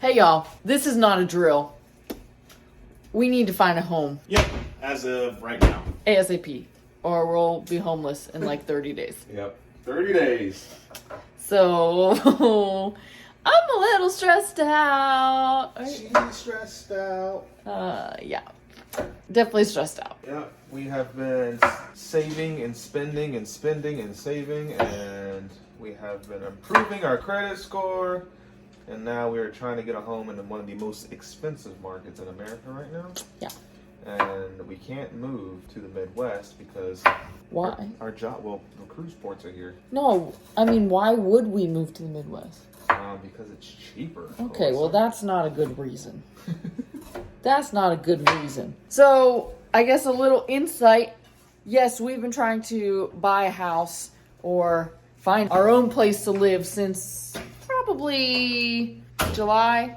Hey y'all, this is not a drill. We need to find a home. Yep, as of right now. ASAP. Or we'll be homeless in like 30 days. Yep, 30 days. So, I'm a little stressed out. She's stressed out. Yeah. Definitely stressed out. Yep, we have been saving and spending and spending and saving, and we have been improving our credit score. And now we're trying to get a home in one of the most expensive markets in America right now. Yeah. And we can't move to the Midwest because Why? our job, well, the cruise ports are here. No, I mean, why would we move to the Midwest? Because it's cheaper. Okay, well, that's not a good reason. That's not a good reason. So, I guess a little insight. Yes, we've been trying to buy a house or find our own place to live since probably July.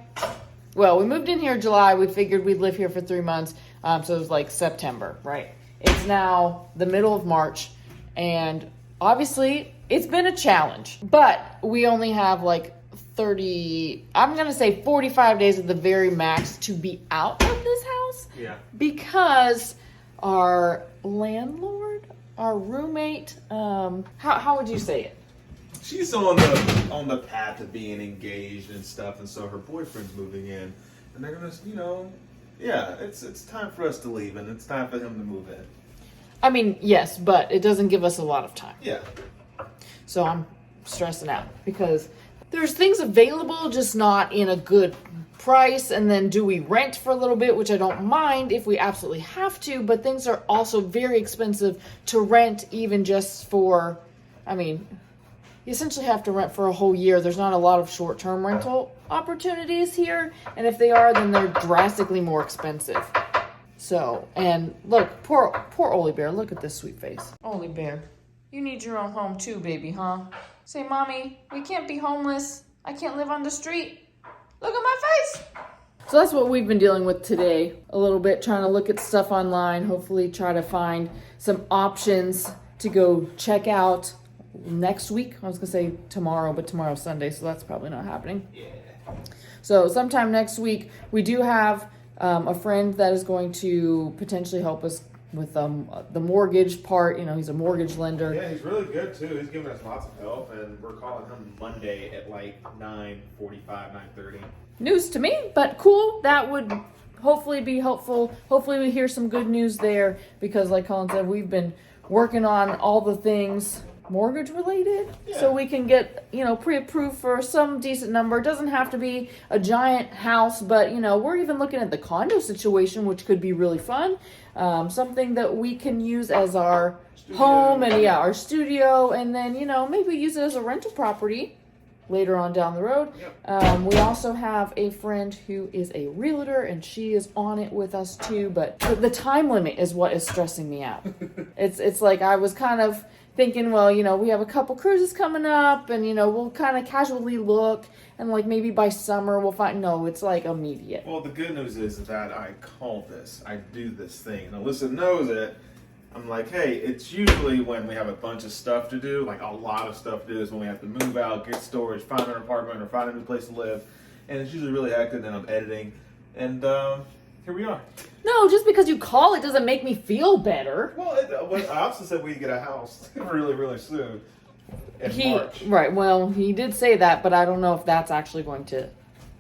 Well, we moved in here in July. We figured we'd live here for 3 months. So it was like September, right? It's now the middle of March. And obviously, it's been a challenge. But we only have like 45 days at the very max to be out of this house. Yeah. Because our landlord, our roommate, how would you say it? She's on the path to being engaged and stuff, and so her boyfriend's moving in, and they're gonna, yeah, it's time for us to leave, and it's time for him to move in. I mean, yes, but it doesn't give us a lot of time. Yeah. So I'm stressing out because there's things available, just not in a good price. And then do we rent for a little bit, which I don't mind if we absolutely have to, but things are also very expensive to rent, even just for, you essentially have to rent for a whole year. There's not a lot of short-term rental opportunities here. And if they are, then they're drastically more expensive. So, and look, poor Oli Bear. Look at this sweet face. Oli Bear, you need your own home too, baby, huh? Say, Mommy, we can't be homeless. I can't live on the street. Look at my face. So that's what we've been dealing with today. A little bit, trying to look at stuff online. Hopefully try to find some options to go check out next week. I was going to say tomorrow, but tomorrow's Sunday, so that's probably not happening. Yeah. So sometime next week, we do have a friend that is going to potentially help us with the mortgage part. He's a mortgage lender. Yeah, he's really good too. He's giving us lots of help, and we're calling him Monday at like 9:45, 9:30. News to me, but cool. That would hopefully be helpful. Hopefully we hear some good news there because, like Colin said, we've been working on all the things mortgage related, so we can get pre-approved for some decent number. It doesn't have to be a giant house, but we're even looking at the condo situation, which could be really fun. Something that we can use as our home and our studio, and then maybe use it as a rental property later on down the road. We also have a friend who is a realtor, and she is on it with us too, but the time limit is what is stressing me out. It's like I was kind of thinking, well, we have a couple cruises coming up, and we'll kind of casually look, and like maybe by summer we'll find. No, it's like immediate. Well, the good news is that I do this thing, and Alyssa knows it. I'm like, hey, it's usually when we have a bunch of stuff to do, like a lot of stuff to do, is when we have to move out, get storage, find an apartment, or find a new place to live, and it's usually really hectic, and I'm editing, and here we are. No, just because you call it doesn't make me feel better. Well, I also said we'd get a house really, really soon in March. Right, well, he did say that, but I don't know if that's actually going to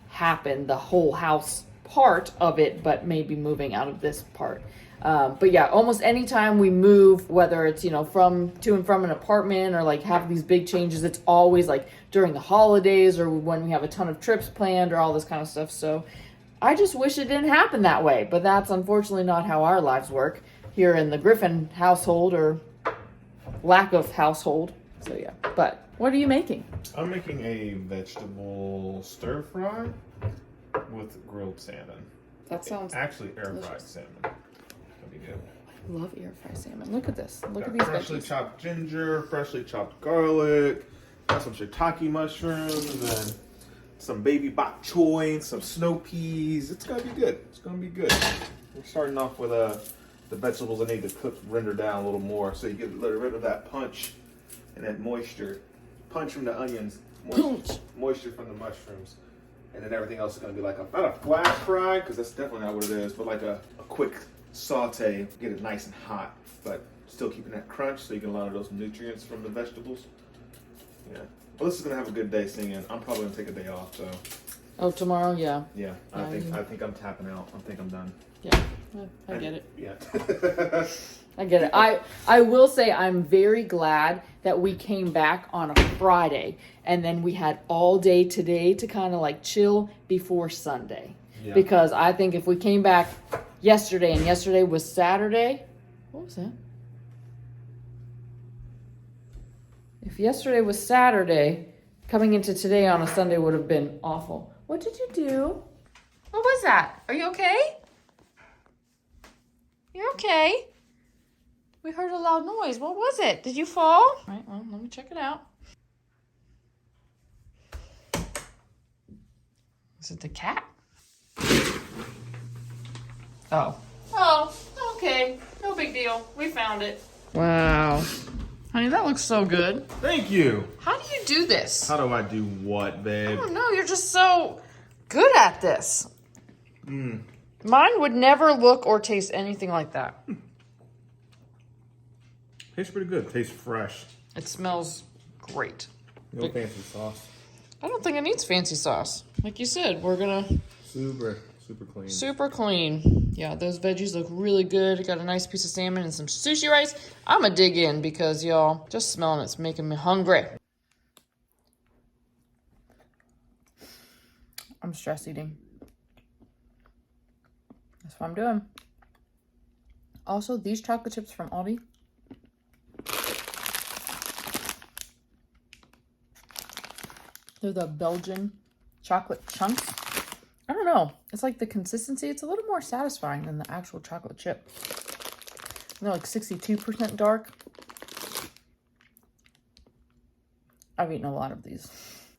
happen, the whole house part of it, but maybe moving out of this part. But yeah, almost any time we move, whether it's, from to and from an apartment or like have these big changes, it's always like during the holidays or when we have a ton of trips planned or all this kind of stuff. So I just wish it didn't happen that way, but that's unfortunately not how our lives work here in the Griffin household or lack of household. So yeah, but what are you making? I'm making a vegetable stir fry with grilled salmon. That sounds actually air delicious. fried salmon. That'd be good. I love air fried salmon. Look at this. Look at these freshly veggies. chopped ginger, freshly chopped garlic, got some shiitake mushrooms, and some baby bok choy, and some snow peas. It's gonna be good. It's gonna be good. We're starting off with the vegetables I need to cook, render down a little more, so you get rid of that punch and that moisture. Punch from the onions, moisture from the mushrooms. And then everything else is going to be like not a flash fry, because that's definitely not what it is, but like a quick saute, get it nice and hot, but still keeping that crunch so you get a lot of those nutrients from the vegetables. Yeah. Alyssa's going to have a good day singing. I'm probably going to take a day off, so. Oh, tomorrow? Yeah. Yeah, I think I'm tapping out. I think I'm done. Yeah, I get it. Yeah. I get it. I will say I'm very glad that we came back on a Friday and then we had all day today to kind of like chill before Sunday. Yeah. Because I think if we came back yesterday and yesterday was Saturday, what was that? If yesterday was Saturday, coming into today on a Sunday would have been awful. What did you do? What was that? Are you okay? You're okay. We heard a loud noise. What was it? Did you fall? All right, well, let me check it out. Is it the cat? Oh. Oh, okay. No big deal. We found it. Wow. Honey, that looks so good. Thank you. How do you do this? How do I do what, babe? I don't know. You're just so good at this. Mine would never look or taste anything like that. Tastes pretty good. Tastes fresh. It smells great. No fancy sauce. I don't think it needs fancy sauce. Like you said, we're gonna... Super clean. Super clean. Yeah, those veggies look really good. Got a nice piece of salmon and some sushi rice. I'm gonna dig in because, y'all, just smelling it's making me hungry. I'm stress eating. That's what I'm doing. Also, these chocolate chips from Aldi. They're the Belgian chocolate chunks. I don't know. It's like the consistency. It's a little more satisfying than the actual chocolate chip. And they're like 62% dark. I've eaten a lot of these.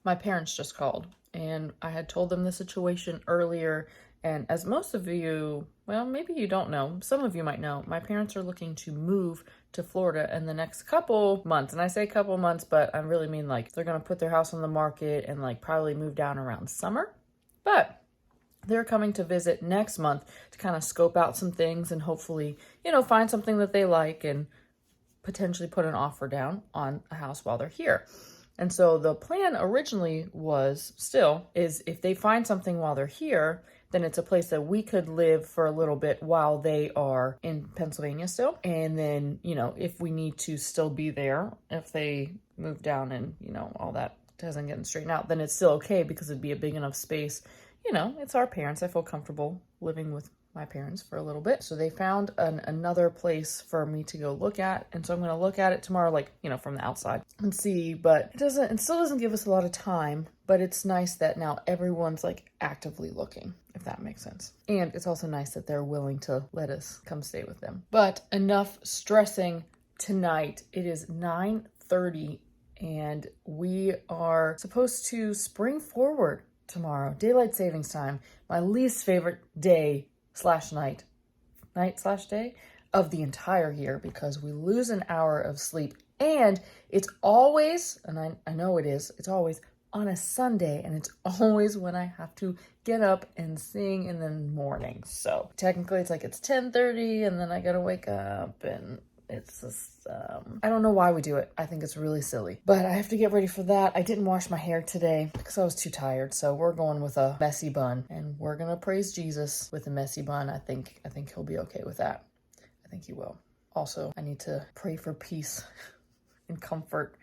My parents just called and I had told them the situation earlier. And as most of you, well, maybe you don't know, some of you might know, my parents are looking to move to Florida in the next couple months. And I say couple months, but I really mean like they're going to put their house on the market and like probably move down around summer. But they're coming to visit next month to kind of scope out some things and hopefully, you know, find something that they like and potentially put an offer down on a house while they're here. And so the plan originally is if they find something while they're here, then it's a place that we could live for a little bit while they are in Pennsylvania still. And then, you know, if we need to still be there, if they move down and, you know, all that doesn't get straightened out, then it's still okay because it'd be a big enough space. You know, it's our parents. I feel comfortable living with my parents for a little bit. So they found another place for me to go look at. And so I'm going to look at it tomorrow, like, you know, from the outside and see, but it still doesn't give us a lot of time, but it's nice that now everyone's like actively looking, if that makes sense. And it's also nice that they're willing to let us come stay with them. But enough stressing tonight. It is 9:30 and we are supposed to spring forward tomorrow. Daylight savings time, my least favorite day / night / day of the entire year because we lose an hour of sleep and it's always, and I know it's always on a Sunday and it's always when I have to get up and sing in the morning. So technically it's like it's 10:30 and then I gotta wake up and it's just, I don't know why we do it. I think it's really silly, but I have to get ready for that. I didn't wash my hair today because I was too tired. So we're going with a messy bun and we're going to praise Jesus with a messy bun. I think he'll be okay with that. I think he will. Also, I need to pray for peace and comfort.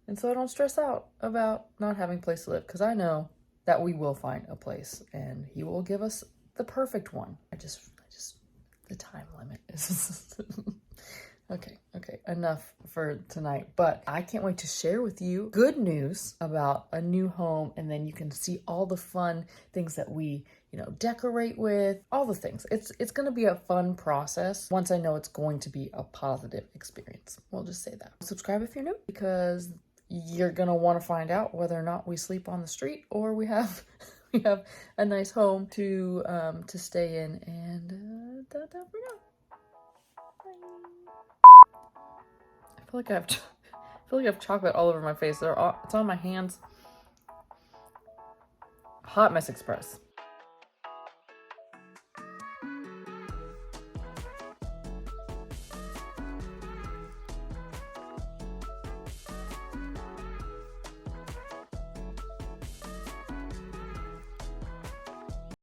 And so I don't stress out about not having a place to live because I know that we will find a place and he will give us the perfect one. I just, the time limit is... Okay, enough for tonight, but I can't wait to share with you good news about a new home, and then you can see all the fun things that we, you know, decorate with, all the things. It's going to be a fun process once I know it's going to be a positive experience. We'll just say that. Subscribe if you're new because you're going to want to find out whether or not we sleep on the street or we have a nice home to stay in, and that's for now. I feel like I have chocolate all over my face. It's on my hands. Hot Mess Express.